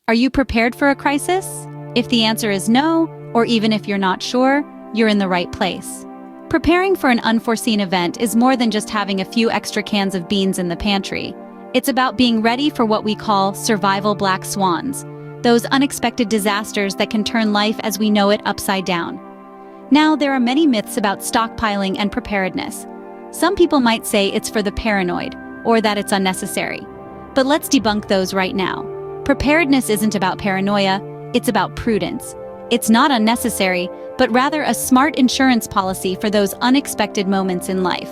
Are you prepared for a crisis? If the answer is no, or even if you're not sure, you're in the right place. Preparing for an unforeseen event is more than just having a few extra cans of beans in the pantry. It's about being ready for what we call survival black swans, those unexpected disasters that can turn life as we know it upside down. Now, there are many myths about stockpiling and preparedness. Some people might say it's for the paranoid, or that it's unnecessary. But let's debunk those right now. Preparedness isn't about paranoia, it's about prudence. It's not unnecessary, but rather a smart insurance policy for those unexpected moments in life.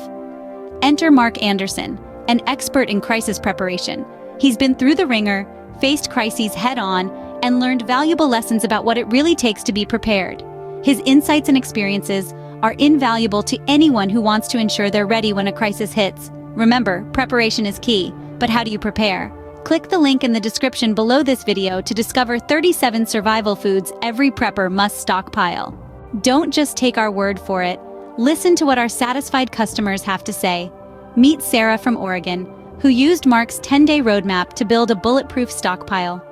Enter Mark Anderson, an expert in crisis preparation. He's been through the wringer, faced crises head-on, and learned valuable lessons about what it really takes to be prepared. His insights and experiences are invaluable to anyone who wants to ensure they're ready when a crisis hits. Remember, preparation is key, but how do you prepare? Click the link in the description below this video to discover 37 survival foods every prepper must stockpile. Don't just take our word for it. Listen to what our satisfied customers have to say. Meet Sarah from Oregon, who used Mark's 10-day roadmap to build a bulletproof stockpile.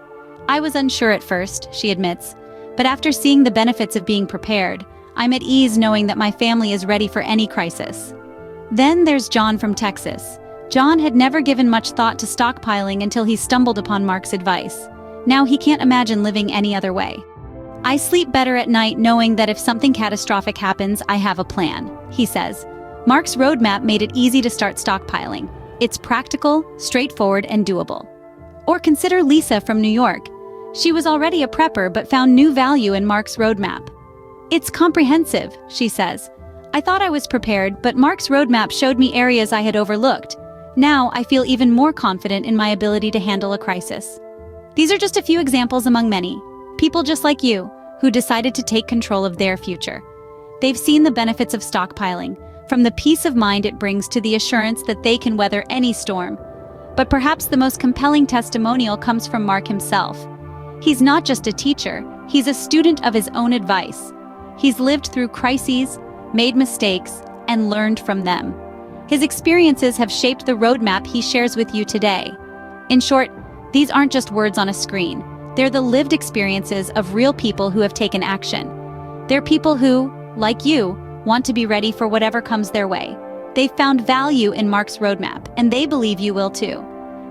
I was unsure at first, she admits, but after seeing the benefits of being prepared, I'm at ease knowing that my family is ready for any crisis. Then there's John from Texas. John had never given much thought to stockpiling until he stumbled upon Mark's advice. Now he can't imagine living any other way. I sleep better at night knowing that if something catastrophic happens, I have a plan, he says. Mark's roadmap made it easy to start stockpiling. It's practical, straightforward, and doable. Or consider Lisa from New York. She was already a prepper but found new value in Mark's roadmap. It's comprehensive, she says. I thought I was prepared, but Mark's roadmap showed me areas I had overlooked. Now I feel even more confident in my ability to handle a crisis. These are just a few examples among many. People just like you, who decided to take control of their future. They've seen the benefits of stockpiling, from the peace of mind it brings to the assurance that they can weather any storm. But perhaps the most compelling testimonial comes from Mark himself. He's not just a teacher, he's a student of his own advice. He's lived through crises, made mistakes, and learned from them. His experiences have shaped the roadmap he shares with you today. In short, these aren't just words on a screen. They're the lived experiences of real people who have taken action. They're people who, like you, want to be ready for whatever comes their way. They've found value in Mark's roadmap, and they believe you will too.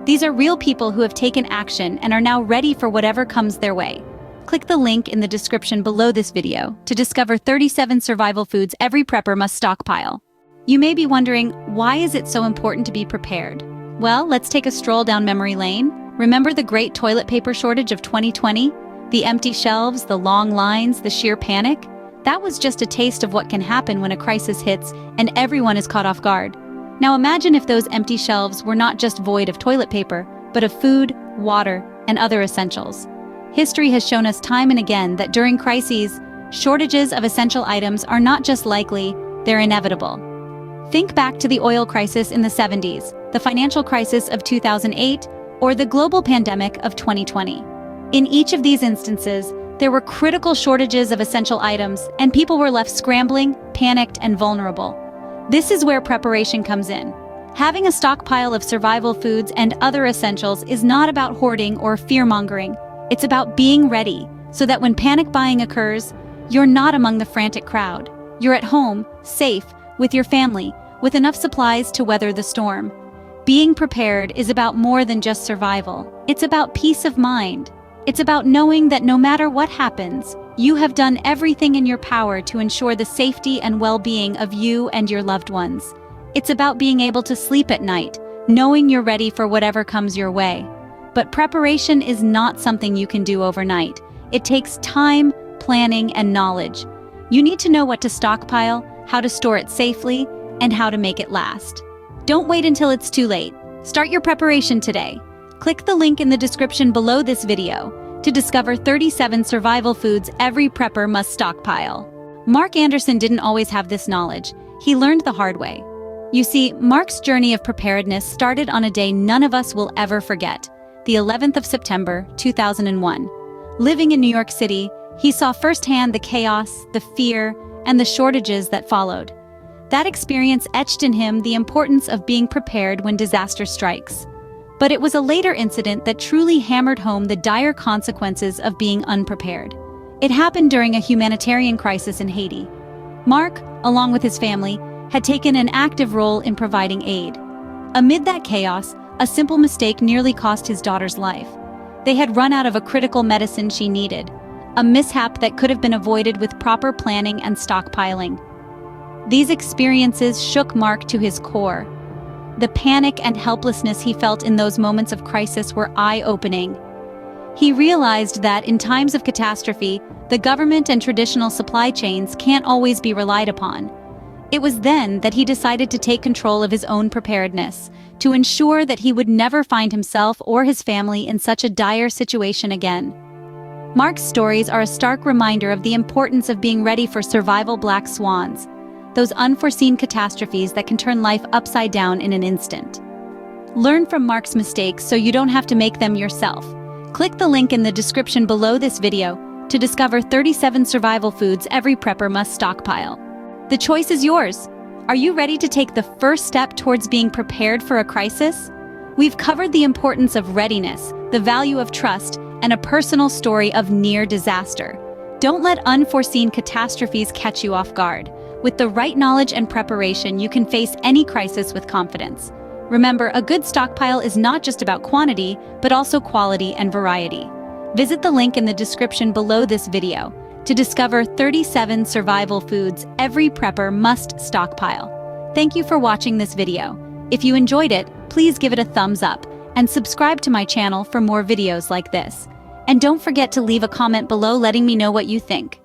These are real people who have taken action and are now ready for whatever comes their way. Click the link in the description below this video to discover 37 survival foods every prepper must stockpile. You may be wondering, why is it so important to be prepared? Well, let's take a stroll down memory lane. Remember the great toilet paper shortage of 2020? The empty shelves, the long lines, the sheer panic? That was just a taste of what can happen when a crisis hits and everyone is caught off guard. Now imagine if those empty shelves were not just void of toilet paper, but of food, water, and other essentials. History has shown us time and again that during crises, shortages of essential items are not just likely, they're inevitable. Think back to the oil crisis in the 70s, the financial crisis of 2008, or the global pandemic of 2020. In each of these instances, there were critical shortages of essential items, and people were left scrambling, panicked, and vulnerable. This is where preparation comes in. Having a stockpile of survival foods and other essentials is not about hoarding or fear-mongering. It's about being ready, so that when panic buying occurs, you're not among the frantic crowd. You're at home, safe, with your family, with enough supplies to weather the storm. Being prepared is about more than just survival. It's about peace of mind. It's about knowing that no matter what happens, you have done everything in your power to ensure the safety and well-being of you and your loved ones. It's about being able to sleep at night, knowing you're ready for whatever comes your way. But preparation is not something you can do overnight. It takes time, planning, and knowledge. You need to know what to stockpile, how to store it safely, and how to make it last. Don't wait until it's too late. Start your preparation today. Click the link in the description below this video to discover 37 survival foods every prepper must stockpile. Mark Anderson didn't always have this knowledge. He learned the hard way. You see, Mark's journey of preparedness started on a day none of us will ever forget, the 11th of September, 2001. Living in New York City, he saw firsthand the chaos, the fear, and the shortages that followed. That experience etched in him the importance of being prepared when disaster strikes. But it was a later incident that truly hammered home the dire consequences of being unprepared. It happened during a humanitarian crisis in Haiti. Mark, along with his family, had taken an active role in providing aid. Amid that chaos, a simple mistake nearly cost his daughter's life. They had run out of a critical medicine she needed, a mishap that could have been avoided with proper planning and stockpiling. These experiences shook Mark to his core. The panic and helplessness he felt in those moments of crisis were eye-opening. He realized that in times of catastrophe, the government and traditional supply chains can't always be relied upon. It was then that he decided to take control of his own preparedness, to ensure that he would never find himself or his family in such a dire situation again. Mark's stories are a stark reminder of the importance of being ready for survival black swans, those unforeseen catastrophes that can turn life upside down in an instant. Learn from Mark's mistakes so you don't have to make them yourself. Click the link in the description below this video to discover 37 survival foods every prepper must stockpile. The choice is yours. Are you ready to take the first step towards being prepared for a crisis? We've covered the importance of readiness, the value of trust, and a personal story of near disaster. Don't let unforeseen catastrophes catch you off guard. With the right knowledge and preparation, you can face any crisis with confidence. Remember, a good stockpile is not just about quantity, but also quality and variety. Visit the link in the description below this video to discover 37 survival foods every prepper must stockpile. Thank you for watching this video. If you enjoyed it, please give it a thumbs up and subscribe to my channel for more videos like this. And don't forget to leave a comment below letting me know what you think.